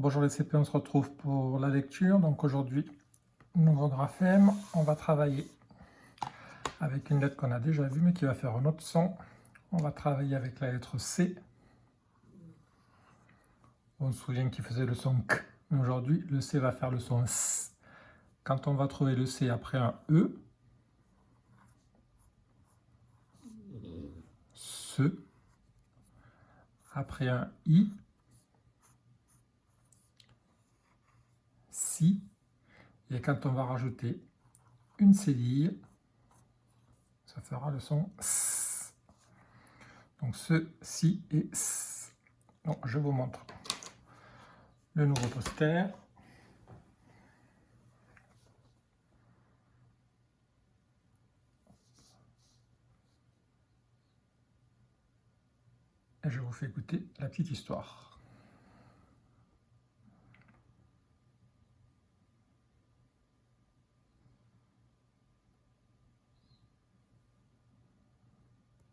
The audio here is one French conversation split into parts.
Bonjour les CP, on se retrouve pour la lecture. Donc aujourd'hui, nouveau graphème. On va travailler avec une lettre qu'on a déjà vue mais qui va faire un autre son. On va travailler avec la lettre C. On se souvient qu'il faisait le son K. Aujourd'hui, le C va faire le son S. Quand on va trouver le C après un E, SE, après un I, SI, et quand on va rajouter une cédille, ça fera le son S. Donc ce, si et S. Donc je vous montre le nouveau poster. Et je vous fais écouter la petite histoire.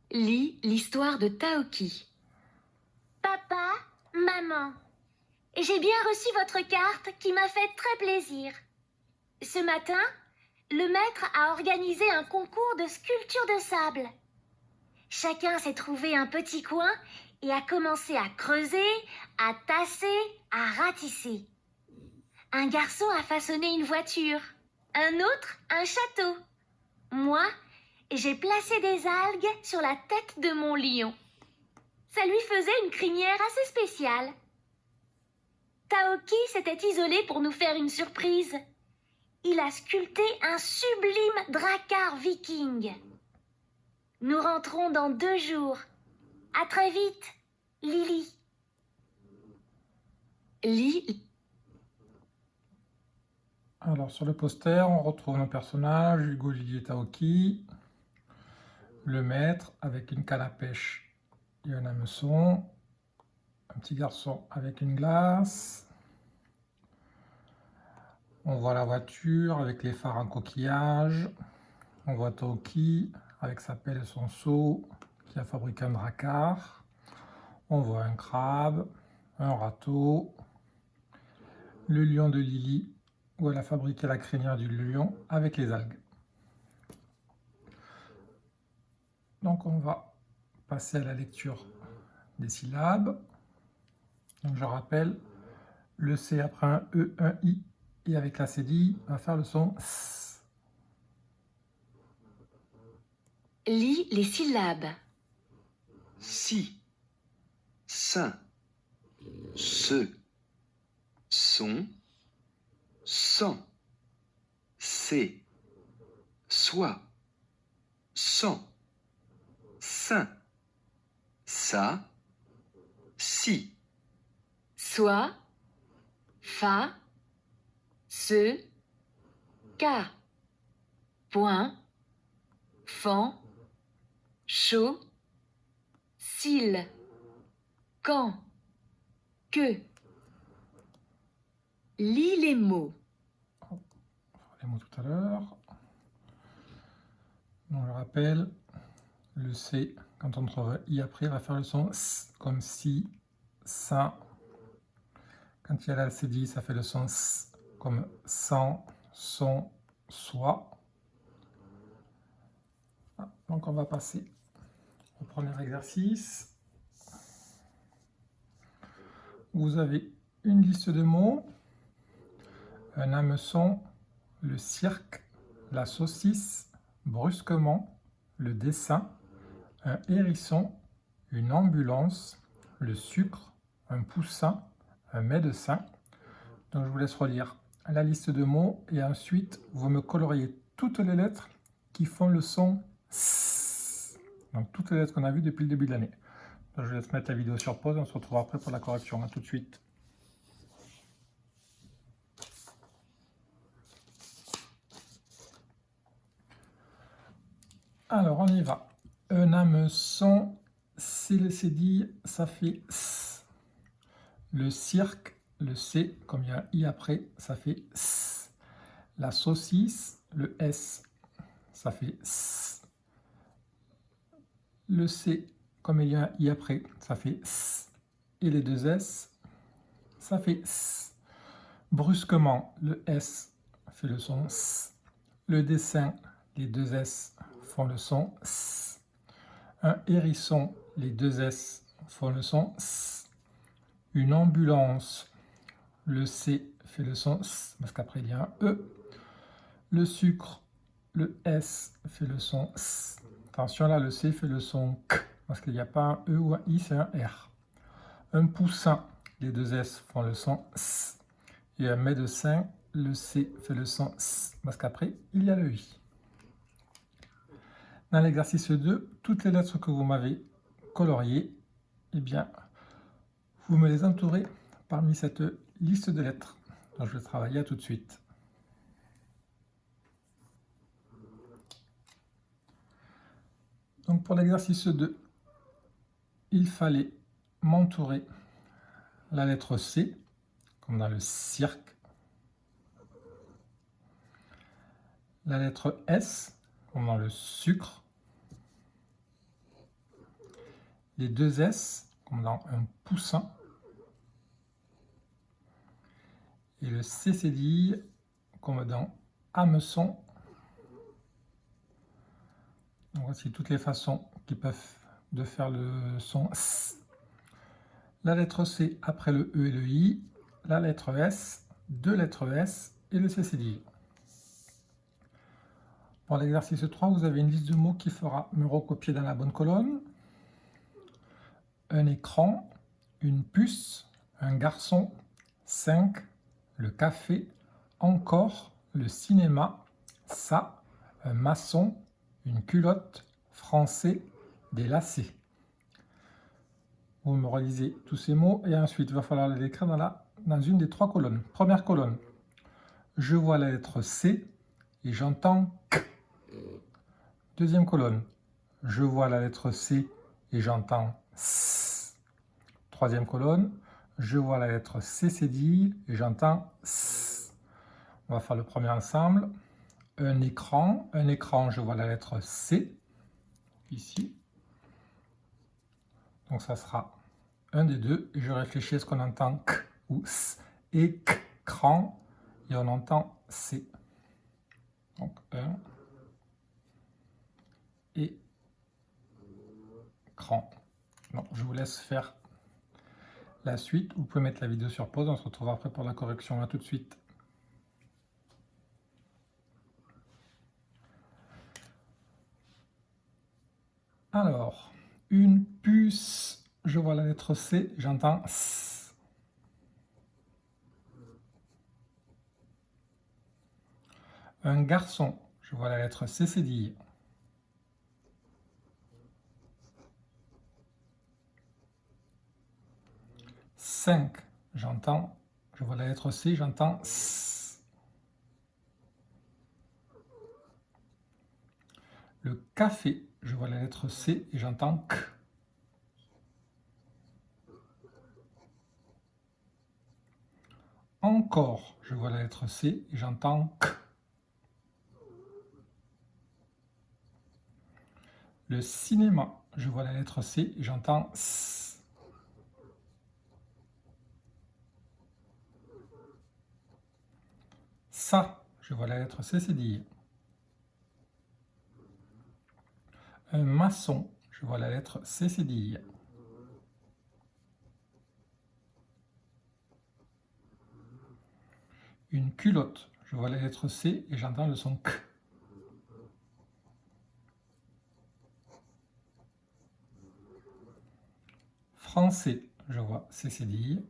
Lis l'histoire de Taoki. Papa, maman, j'ai bien reçu votre carte qui m'a fait très plaisir. Ce matin, le maître a organisé un concours de sculpture de sable. Chacun s'est trouvé un petit coin et a commencé à creuser, à tasser, à ratisser. Un garçon a façonné une voiture, un autre un château. Moi, j'ai placé des algues sur la tête de mon lion. Ça lui faisait une crinière assez spéciale. Taoki s'était isolé pour nous faire une surprise. Il a sculpté un sublime drakkar viking. Nous rentrons dans 2 jours. À très vite, Lily. Lis. Alors sur le poster, on retrouve nos personnages, Hugo, Lily et Taoki, le maître avec une canne à pêche et un hameçon, un petit garçon avec une glace, on voit la voiture avec les phares en coquillage, on voit Taoki avec sa pelle et son seau qui a fabriqué un drakkar, on voit un crabe, un râteau, le lion de Lily où elle a fabriqué la crinière du lion avec les algues. Donc on va passer à la lecture des syllabes. Donc je rappelle, le C après un E, un I, et avec la cédille, on va faire le son S. Lis les syllabes. Si, sain, se, son, sans, c'est, soit, sans, sain, ça, si. Soit, fa, se, ka. Point, fan, chaud, cils, quand, que. Lis les mots. On fera les mots tout à l'heure. Donc je rappelle, le C, quand on trouve I après, va faire le son S, comme si, ça. Quand il y a la cédille, ça fait le son S, comme sans, son, soit. Donc on va passer au premier exercice. Vous avez une liste de mots, un hameçon, le cirque, la saucisse, brusquement, le dessin, un hérisson, une ambulance, le sucre, un poussin, un médecin. Donc je vous laisse relire la liste de mots et ensuite vous me coloriez toutes les lettres qui font le son S. Donc toutes les lettres qu'on a vues depuis le début de l'année. Je vous laisse mettre la vidéo sur pause et on se retrouve après pour la correction. A tout de suite. Alors on y va. Un hameçon, c'est le cédille, ça fait S. Le cirque, le C, comme il y a un I après, ça fait S. La saucisse, le S, ça fait S. Le C, comme il y a un I après, ça fait S. Et les deux S, ça fait S. Brusquement, le S fait le son S. Le dessin, les deux S font le son S. Un hérisson, les deux S font le son S. Une ambulance, le C fait le son S, parce qu'après il y a un E. Le sucre, le S fait le son S. Attention là, le C fait le son K, parce qu'il n'y a pas un E ou un I, c'est un R. Un poussin, les deux S font le son S. Et un médecin, le C fait le son S, parce qu'après, il y a le I. Dans l'exercice 2, toutes les lettres que vous m'avez coloriées, eh bien, vous me les entourez parmi cette liste de lettres. Donc, je vais travailler à tout de suite. Donc, pour l'exercice 2, il fallait m'entourer la lettre C, comme dans le cirque, la lettre S, comme dans le sucre, les deux S, comme dans un poussin, et le C cédille, comme dans hameçon. Donc voici toutes les façons qui peuvent de faire le son S. La lettre C après le E et le I, la lettre S, deux lettres S et le C cédille. Pour l'exercice 3, vous avez une liste de mots qui fera me recopier dans la bonne colonne. Un écran, une puce, un garçon, 5, le café, encore, le cinéma, ça, un maçon, une culotte, français, des lacets. Vous me relisez tous ces mots et ensuite il va falloir les écrire dans une des trois colonnes. Première colonne, je vois la lettre C et j'entends K. Deuxième colonne, je vois la lettre C et j'entends S. Troisième colonne, je vois la lettre C cédille et j'entends S. On va faire le premier ensemble. Un écran, je vois la lettre C, ici. Donc ça sera un des deux, et je réfléchis à ce qu'on entend K ou S, et écran, et on entend C. Donc un, et écran. Donc je vous laisse faire la suite. Vous pouvez mettre la vidéo sur pause, on se retrouve après pour la correction. À tout de suite. Alors, une puce, je vois la lettre C, j'entends S. Un garçon, je vois la lettre C cédille. Cinq, je vois la lettre C, j'entends S. Le café, je vois la lettre C et j'entends K. Encore, je vois la lettre C et j'entends K. Le cinéma, je vois la lettre C et j'entends S. Ça, je vois la lettre C cédille. Un maçon, je vois la lettre C cédille. Une culotte, je vois la lettre C et j'entends le son K. Français, je vois C cédille.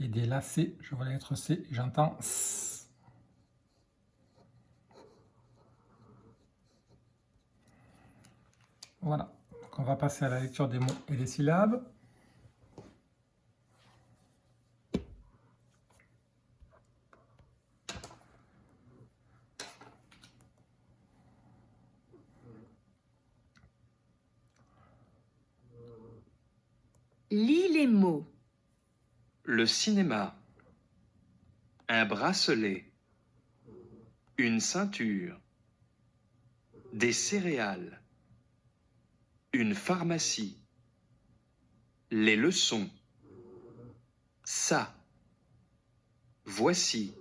Et des lacets, je vois la lettre C et j'entends S. Voilà, donc on va passer à la lecture des mots et des syllabes. Lis les mots. Le cinéma. Un bracelet. Une ceinture. Des céréales. une pharmacie, les leçons, ça, voici,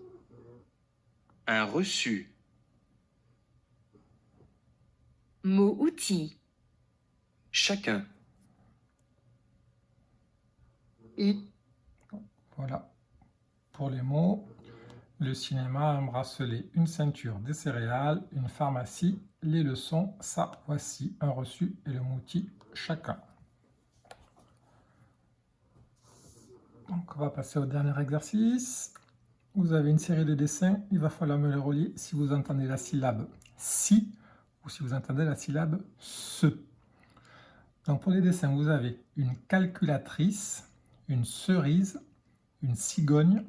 un reçu, Mot outil. chacun, Voilà pour les mots. Le cinéma, un bracelet, une ceinture, des céréales, une pharmacie, les leçons, ça, voici, un reçu et le mot outil, chacun. Donc on va passer au dernier exercice. Vous avez une série de dessins, il va falloir me les relier si vous entendez la syllabe si ou si vous entendez la syllabe se. Donc pour les dessins, vous avez une calculatrice, une cerise, une cigogne,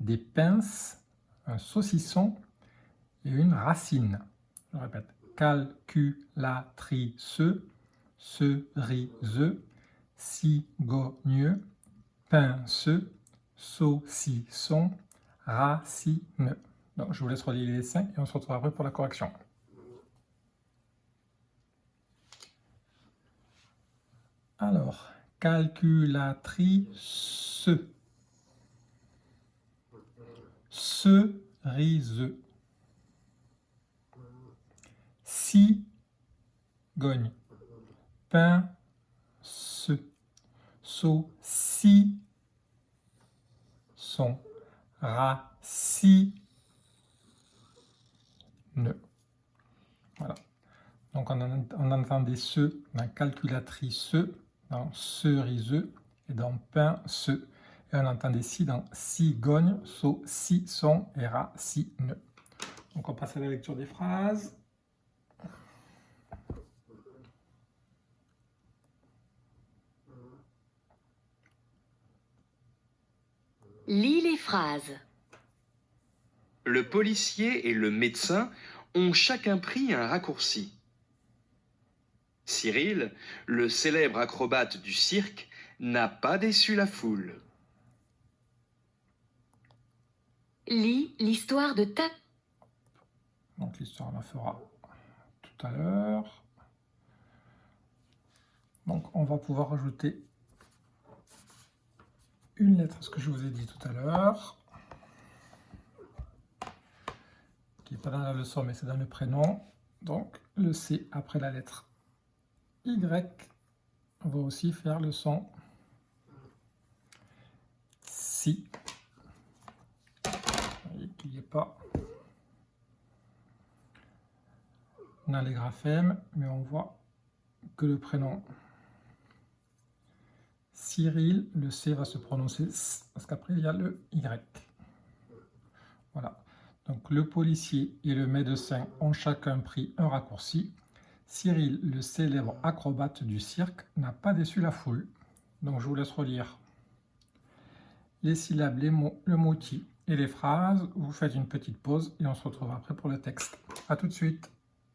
des pinces, un saucisson et une racine. Je répète, calculatrice, cerise, cigogne, pince, saucisson, racine. Donc je vous laisse relier les dessins et on se retrouve après pour la correction. Alors, calculatrice, cerise, cigogne, pince, saucisson, racine. Voilà. Donc on entend des se dans calculatrice, dans cerise et dans pince. Et on entend des si dans cigogne, saucisson et racine. Donc on passe à la lecture des phrases. Lis les phrases. Le policier et le médecin ont chacun pris un raccourci. Cyril, le célèbre acrobate du cirque, n'a pas déçu la foule. Lis l'histoire de ta... Donc l'histoire, on la fera tout à l'heure. Donc on va pouvoir rajouter une lettre, ce que je vous ai dit tout à l'heure, qui n'est pas dans la leçon, mais c'est dans le prénom. Donc le C après la lettre Y, on va aussi faire le son si. Vous voyez qu'il n'y est pas dans les graphèmes, mais on voit que le prénom Cyril, le C va se prononcer S, parce qu'après il y a le Y. Voilà. Donc le policier et le médecin ont chacun pris un raccourci. Cyril, le célèbre acrobate du cirque, n'a pas déçu la foule. Donc je vous laisse relire les syllabes, les mots, le mot-outil et les phrases. Vous faites une petite pause et on se retrouve après pour le texte. A tout de suite.